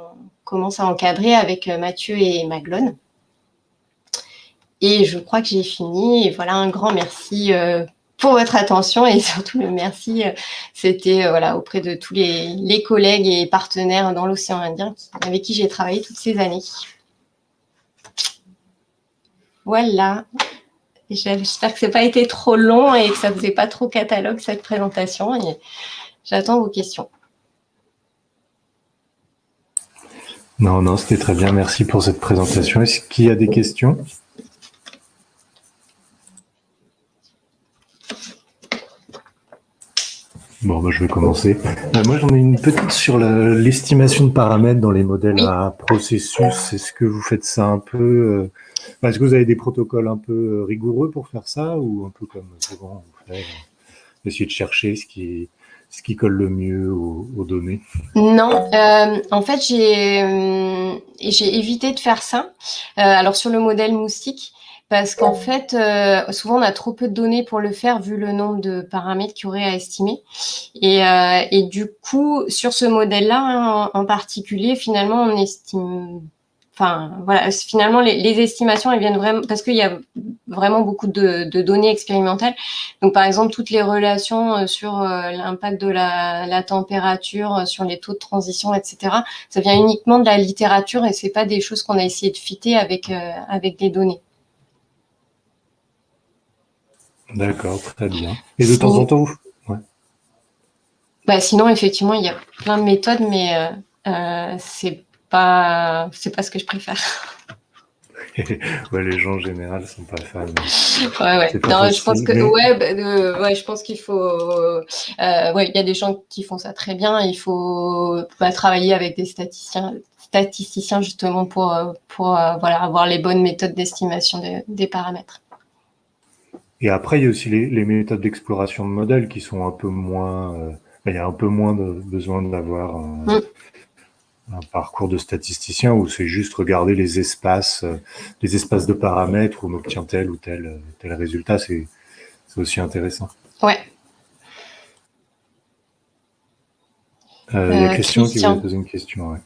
commence à encadrer avec Mathieu et Maglone. Et je crois que j'ai fini. Et voilà, un grand merci pour votre attention et surtout le merci, c'était auprès de tous les collègues et partenaires dans l'océan Indien avec qui j'ai travaillé toutes ces années. Voilà. J'espère que ça n'a pas été trop long et que ça ne faisait pas trop catalogue cette présentation. Et j'attends vos questions. Non, c'était très bien. Merci pour cette présentation. Est-ce qu'il y a des questions ? Bon, je vais commencer. Moi, j'en ai une petite sur l'estimation de paramètres dans les modèles à processus. Est-ce que vous faites ça un peu est-ce que vous avez des protocoles un peu rigoureux pour faire ça ou un peu comme souvent vous faites essayer de chercher ce qui colle le mieux aux données? Non, en fait, j'ai évité de faire ça. Alors sur le modèle moustique, parce qu'en fait, souvent on a trop peu de données pour le faire vu le nombre de paramètres qu'il y aurait à estimer. Et du coup, sur ce modèle-là en particulier, finalement, on estime. Enfin, voilà, finalement, les estimations, elles viennent vraiment parce qu'il y a vraiment beaucoup de données expérimentales. Donc, par exemple, toutes les relations sur l'impact de la température, sur les taux de transition, etc., ça vient uniquement de la littérature et c'est pas des choses qu'on a essayé de fitter avec des données. D'accord, très bien. Et de temps en temps, sinon, effectivement, il y a plein de méthodes, mais c'est pas ce que je préfère. les gens en général sont pas fans. Ouais. C'est pas Non, je facile, pense que mais... je pense qu'il faut. Il y a des gens qui font ça très bien. Il faut travailler avec des statisticiens justement pour avoir les bonnes méthodes d'estimation des paramètres. Et après, il y a aussi les méthodes d'exploration de modèles qui sont un peu moins... il y a un peu moins de besoin d'avoir un parcours de statisticien où c'est juste regarder les espaces de paramètres où on obtient tel ou tel résultat. C'est aussi intéressant. Ouais. Il y a Christian qui voulait Christian. poser une question. Ouais.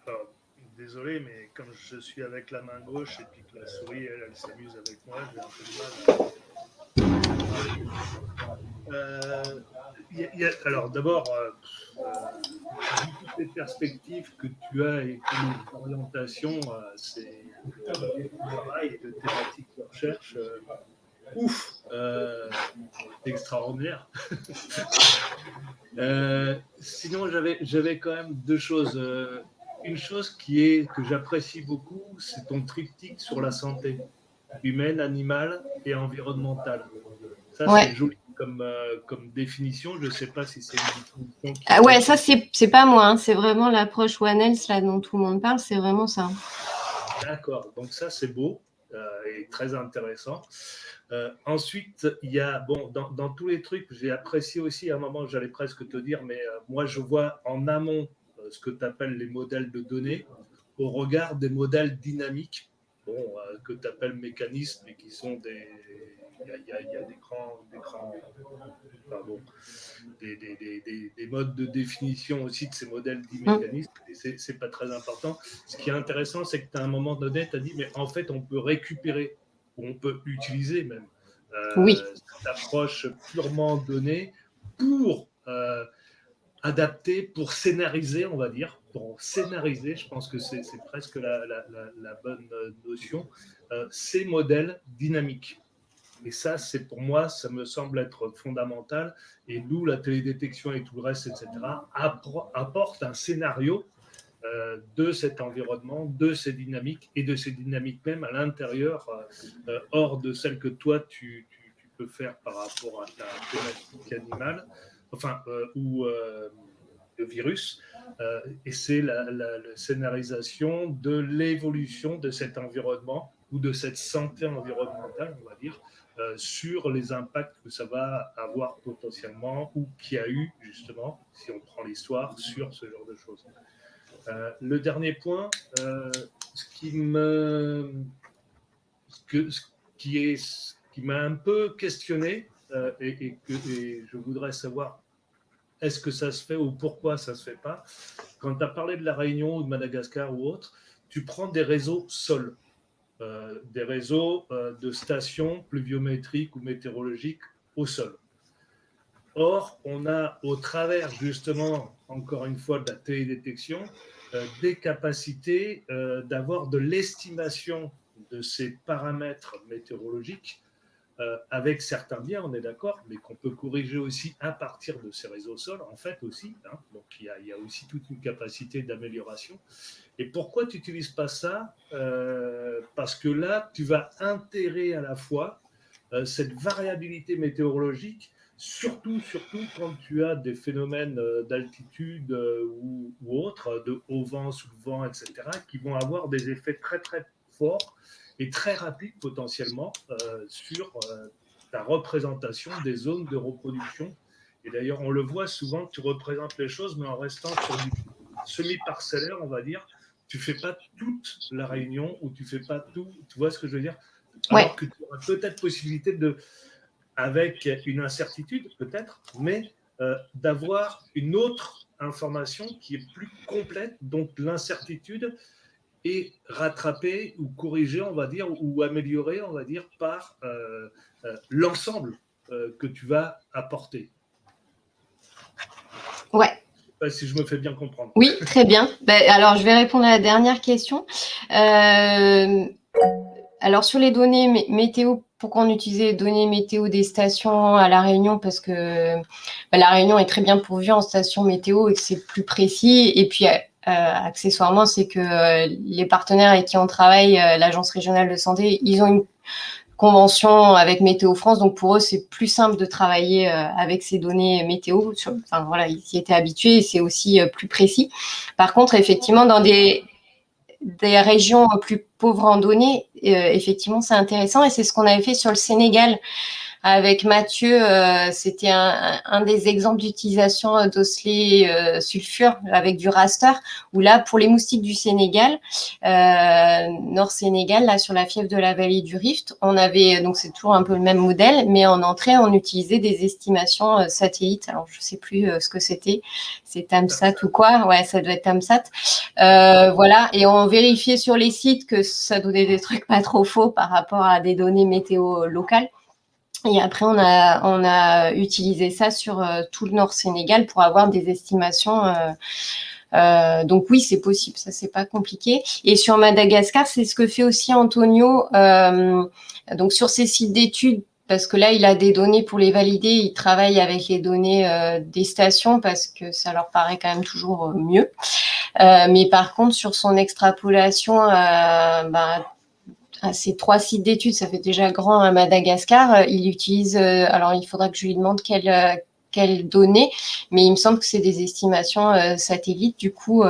Alors, désolé, mais comme je suis avec la main gauche et puis que la souris, elle s'amuse avec moi, j'ai un peu de mal alors, d'abord, toutes les perspectives que tu as et les orientations, c'est travail de thématiques de recherche. Extraordinaire. Sinon, j'avais quand même deux choses. Une chose que j'apprécie beaucoup, c'est ton triptyque sur la santé humaine, animale et environnementale. Ça, c'est joli comme définition. Je ne sais pas si c'est une définition. Ça, c'est pas moi. Hein. C'est vraiment l'approche One Health là, dont tout le monde parle. C'est vraiment ça. D'accord. Donc, ça, c'est beau et très intéressant. Ensuite, il y a, dans tous les trucs, j'ai apprécié aussi, à un moment, j'allais presque te dire, mais moi, je vois en amont ce que tu appelles les modèles de données au regard des modèles dynamiques, que tu appelles mécanismes, et qui sont il y a des modes de définition aussi de ces modèles dits mécanismes, et c'est pas très important. Ce qui est intéressant, c'est que tu as un moment donné, tu as dit, mais en fait, on peut récupérer, ou on peut utiliser même cette approche purement donnée pour adapter, pour scénariser, on va dire, pour scénariser, je pense que c'est presque la bonne notion, ces modèles dynamiques. Et ça, c'est pour moi, ça me semble être fondamental. Et d'où la télédétection et tout le reste, etc., apporte un scénario de cet environnement, de ces dynamiques, et de ces dynamiques même à l'intérieur, hors de celles que toi, tu peux faire par rapport à ta thématique animale, ou le virus. Et c'est la scénarisation de l'évolution de cet environnement ou de cette santé environnementale, on va dire, sur les impacts que ça va avoir potentiellement ou qu'il y a eu, justement, si on prend l'histoire, sur ce genre de choses. Ce qui m'a un peu questionné et je voudrais savoir est-ce que ça se fait ou pourquoi ça ne se fait pas. Quand tu as parlé de la Réunion ou de Madagascar ou autre, tu prends des réseaux sols, des réseaux de stations pluviométriques ou météorologiques au sol. Or, on a au travers justement, encore une fois, de la télédétection, des capacités d'avoir de l'estimation de ces paramètres météorologiques avec certains biais, on est d'accord, mais qu'on peut corriger aussi à partir de ces réseaux sols, en fait aussi. Hein. Donc il y a aussi toute une capacité d'amélioration. Et pourquoi tu n'utilises pas ça parce que là, tu vas intégrer à la fois cette variabilité météorologique, surtout quand tu as des phénomènes d'altitude ou autres, de haut vent, sous le vent, etc., qui vont avoir des effets très très forts et très rapides potentiellement sur ta représentation des zones de reproduction. Et d'ailleurs, on le voit souvent, tu représentes les choses, mais en restant sur du semi-parcellaire, on va dire, tu fais pas toute la réunion ou tu fais pas tout, tu vois ce que je veux dire? Alors que tu auras peut-être possibilité de, avec une incertitude peut-être, mais d'avoir une autre information qui est plus complète, donc l'incertitude est rattrapée ou corrigée, on va dire, ou améliorée, on va dire, par l'ensemble que tu vas apporter. Ouais. Je sais pas si je me fais bien comprendre. Oui, très bien. Alors, je vais répondre à la dernière question. Alors, sur les données météo, pourquoi on utilisait les données météo des stations à La Réunion? Parce que La Réunion est très bien pourvue en stations météo et que c'est plus précis. Et puis, accessoirement, c'est que les partenaires avec qui on travaille, l'Agence régionale de santé, ils ont une convention avec Météo France, donc pour eux c'est plus simple de travailler avec ces données météo. Enfin voilà, ils y étaient habitués et c'est aussi plus précis. Par contre, effectivement, dans des régions plus pauvres en données, effectivement c'est intéressant et c'est ce qu'on avait fait sur le Sénégal. Avec Mathieu, c'était un des exemples d'utilisation d'osselet sulfure avec du raster, où là, pour les moustiques du Sénégal, Nord Sénégal, là sur la fièvre de la vallée du Rift, on avait, donc c'est toujours un peu le même modèle, mais en entrée, on utilisait des estimations satellites. Alors, je sais plus ce que c'était, c'est Tamsat ou quoi, ouais, ça doit être Tamsat. Voilà, et on vérifiait sur les sites que ça donnait des trucs pas trop faux par rapport à des données météo locales. Et après, on a utilisé ça sur tout le Nord Sénégal pour avoir des estimations. Donc oui, c'est possible, ça c'est pas compliqué. Et sur Madagascar, c'est ce que fait aussi Antonio. Donc sur ces sites d'études, parce que là, il a des données pour les valider. Il travaille avec les données des stations parce que ça leur paraît quand même toujours mieux. Mais par contre, sur son extrapolation, ces 3 sites d'études, ça fait déjà grand à Madagascar. Il utilise, alors il faudra que je lui demande quelles données, mais il me semble que c'est des estimations satellites du coup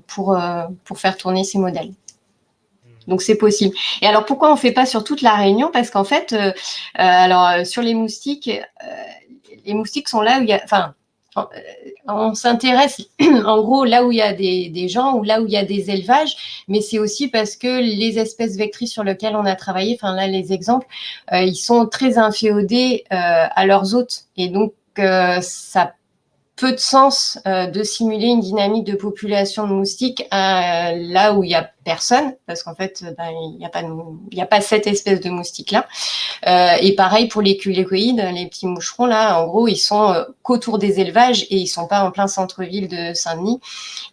pour faire tourner ces modèles. Donc c'est possible. Et alors pourquoi on fait pas sur toute la Réunion? Parce qu'en fait, sur les moustiques sont là où il y a, enfin, on s'intéresse en gros là où il y a des gens ou là où il y a des élevages, mais c'est aussi parce que les espèces vectrices sur lesquelles on a travaillé, enfin là les exemples, ils sont très inféodés à leurs hôtes et donc ça peu de sens de simuler une dynamique de population de moustiques là où il n'y a personne, parce qu'en fait, il n'y a pas cette espèce de moustique-là. Et pareil pour les culécoïdes, les petits moucherons, là, en gros, ils sont qu'autour des élevages et ils sont pas en plein centre-ville de Saint-Denis.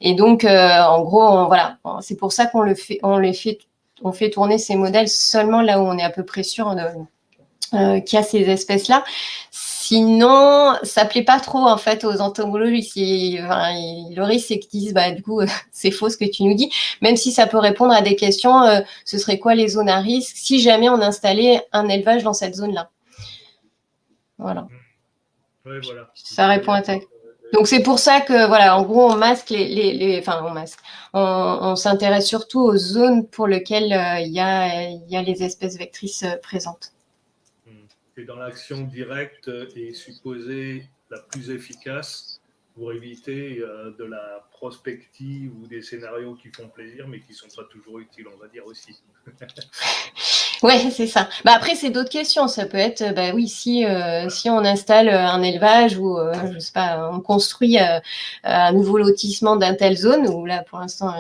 Et donc, en gros, voilà, c'est pour ça on fait tourner ces modèles seulement là où on est à peu près sûr qu'il y a ces espèces-là. Sinon, ça plaît pas trop en fait aux entomologistes. Le risque, c'est qu'ils disent, du coup, c'est faux ce que tu nous dis. Même si ça peut répondre à des questions, ce serait quoi les zones à risque si jamais on installait un élevage dans cette zone-là. Voilà. Ouais, voilà. Ça répond à ta. Donc c'est pour ça que voilà, en gros, on masque on s'intéresse surtout aux zones pour lesquelles il y a les espèces vectrices présentes. Et dans l'action directe est supposée la plus efficace pour éviter de la prospective ou des scénarios qui font plaisir mais qui ne sont pas toujours utiles, on va dire aussi. Ouais, c'est ça. Bah après, c'est d'autres questions. Ça peut être, bah oui, si on installe un élevage ou, je sais pas, on construit un nouveau lotissement d'un telle zone, où là, pour l'instant,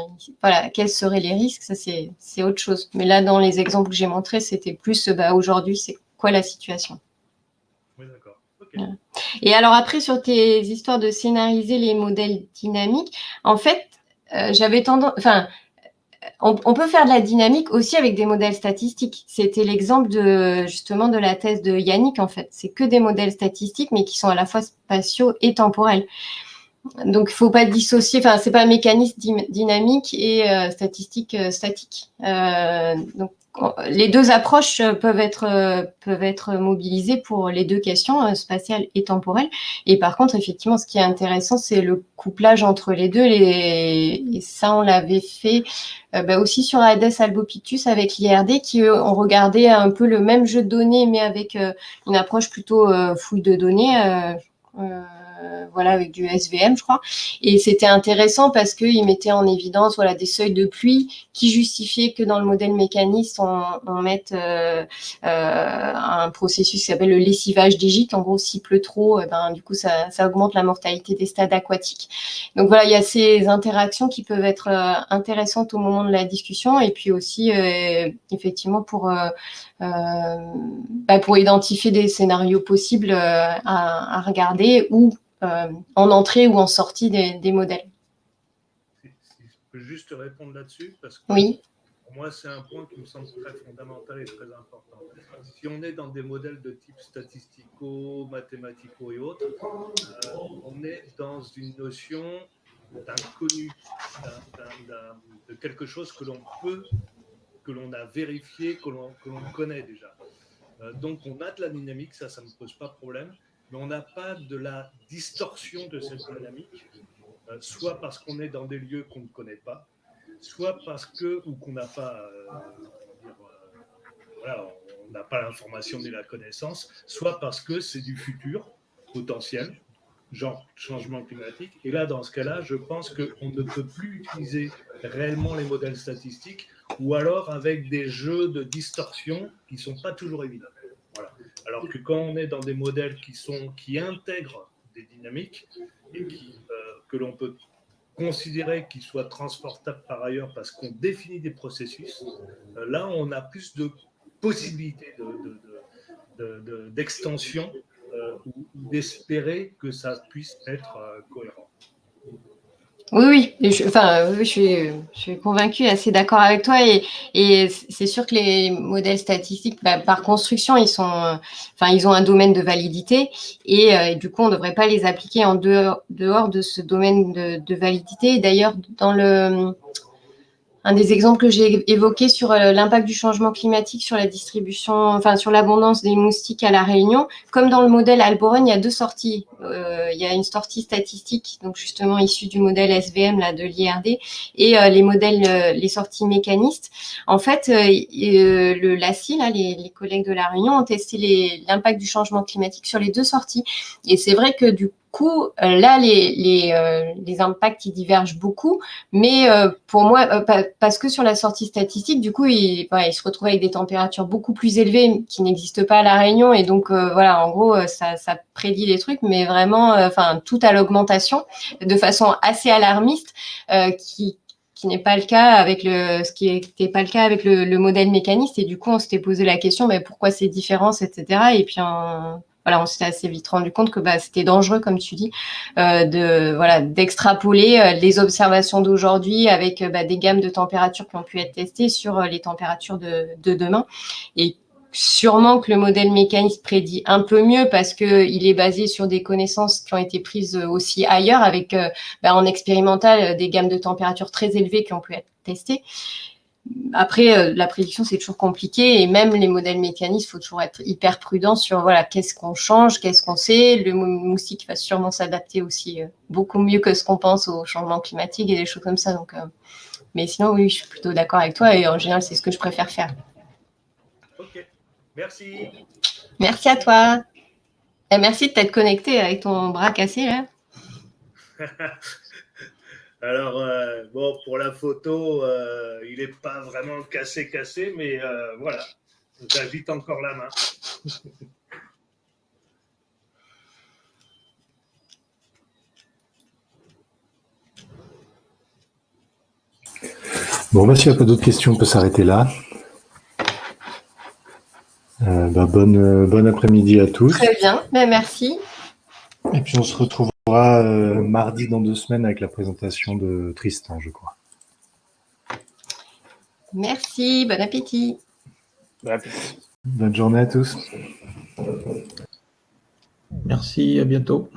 voilà, quels seraient les risques, ça c'est autre chose. Mais là, dans les exemples que j'ai montrés, c'était plus, bah aujourd'hui, c'est quoi la situation. Oui, d'accord. Ok. Voilà. Et alors après, sur tes histoires de scénariser les modèles dynamiques, en fait, j'avais tendance, enfin, on peut faire de la dynamique aussi avec des modèles statistiques. C'était l'exemple justement de la thèse de Yannick, en fait. C'est que des modèles statistiques, mais qui sont à la fois spatiaux et temporels. Donc, il ne faut pas dissocier, enfin, c'est pas un mécanisme dynamique et statistique statique. Donc, les deux approches peuvent être mobilisées pour les deux questions, spatiales et temporelles. Et par contre, effectivement, ce qui est intéressant, c'est le couplage entre les deux. Et ça, on l'avait fait bah, aussi sur Aedes albopictus avec l'IRD, qui ont regardé un peu le même jeu de données, mais avec une approche plutôt fouille de données. Voilà, avec du SVM, je crois. Et c'était intéressant parce qu'il mettait en évidence voilà, des seuils de pluie qui justifiaient que dans le modèle mécaniste, on mette un processus qui s'appelle le lessivage des gîtes. En gros, s'il pleut trop, ben, du coup, ça augmente la mortalité des stades aquatiques. Donc voilà, il y a ces interactions qui peuvent être intéressantes au moment de la discussion et puis aussi, effectivement, pour identifier des scénarios possibles à regarder ou en entrée ou en sortie des modèles. Si je peux juste répondre là-dessus, parce que Oui. pour moi, c'est un point qui me semble très fondamental et très important. Si on est dans des modèles de type statistico, mathématico et autres, on est dans une notion d'inconnu, de quelque chose que l'on peut, que l'on a vérifié, que l'on connaît déjà. Donc on a de la dynamique, ça ne me pose pas de problème, mais on n'a pas de la distorsion de cette dynamique, soit parce qu'on est dans des lieux qu'on ne connaît pas, soit parce que, ou qu'on n'a pas, voilà, on n'a pas l'information ni la connaissance, soit parce que c'est du futur potentiel, genre changement climatique. Et là, dans ce cas-là, je pense qu'on ne peut plus utiliser réellement les modèles statistiques ou alors avec des jeux de distorsion qui ne sont pas toujours évidents. Voilà. Alors que quand on est dans des modèles qui intègrent des dynamiques et que l'on peut considérer qu'ils soient transportables par ailleurs parce qu'on définit des processus, là, on a plus de possibilités d'extension ou d'espérer que ça puisse être cohérent. Oui, je suis convaincue, assez d'accord avec toi. Et c'est sûr que les modèles statistiques, bah, par construction, ils ont un domaine de validité. Et du coup, on ne devrait pas les appliquer en dehors de ce domaine de validité. D'ailleurs, un des exemples que j'ai évoqué sur l'impact du changement climatique sur la distribution, enfin sur l'abondance des moustiques à La Réunion, comme dans le modèle Alboron, il y a deux sorties. Il y a une sortie statistique, donc justement issue du modèle SVM là, de l'IRD, et les sorties mécanistes. En fait, le LACI, là, les collègues de La Réunion, ont testé l'impact du changement climatique sur les deux sorties. Et c'est vrai que du coup, là, les impacts, ils divergent beaucoup. Mais pour moi, parce que sur la sortie statistique, du coup, il se retrouve avec des températures beaucoup plus élevées qui n'existent pas à La Réunion. Et donc, voilà, en gros, ça prédit des trucs, mais vraiment, tout à l'augmentation, de façon assez alarmiste, qui n'est pas le cas ce qui n'était pas le cas avec le modèle mécaniste. Et du coup, on s'était posé la question, mais pourquoi ces différences, etc. Et puis, voilà, on s'était assez vite rendu compte que c'était dangereux, comme tu dis, d'extrapoler les observations d'aujourd'hui avec des gammes de températures qui ont pu être testées sur les températures de demain. Et sûrement que le modèle mécaniste prédit un peu mieux parce qu'il est basé sur des connaissances qui ont été prises aussi ailleurs avec en expérimental des gammes de températures très élevées qui ont pu être testées. Après, la prédiction, c'est toujours compliqué. Et même les modèles mécanistes, il faut toujours être hyper prudent sur qu'est-ce qu'on change, qu'est-ce qu'on sait. Le moustique va sûrement s'adapter aussi beaucoup mieux que ce qu'on pense au changement climatique et des choses comme ça. Donc, mais sinon, oui, je suis plutôt d'accord avec toi. Et en général, c'est ce que je préfère faire. Ok, merci. Merci à toi. Et merci de t'être connecté avec ton bras cassé, là. Alors, bon, pour la photo, il n'est pas vraiment cassé, mais voilà. J'agite encore la main. Bon, s'il n'y a pas d'autres questions, on peut s'arrêter là. Bon après-midi à tous. Très bien, merci. Et puis on se retrouvera mardi dans 2 semaines avec la présentation de Tristan, je crois. Merci, bon appétit. Bon appétit. Bonne journée à tous. Merci, à bientôt.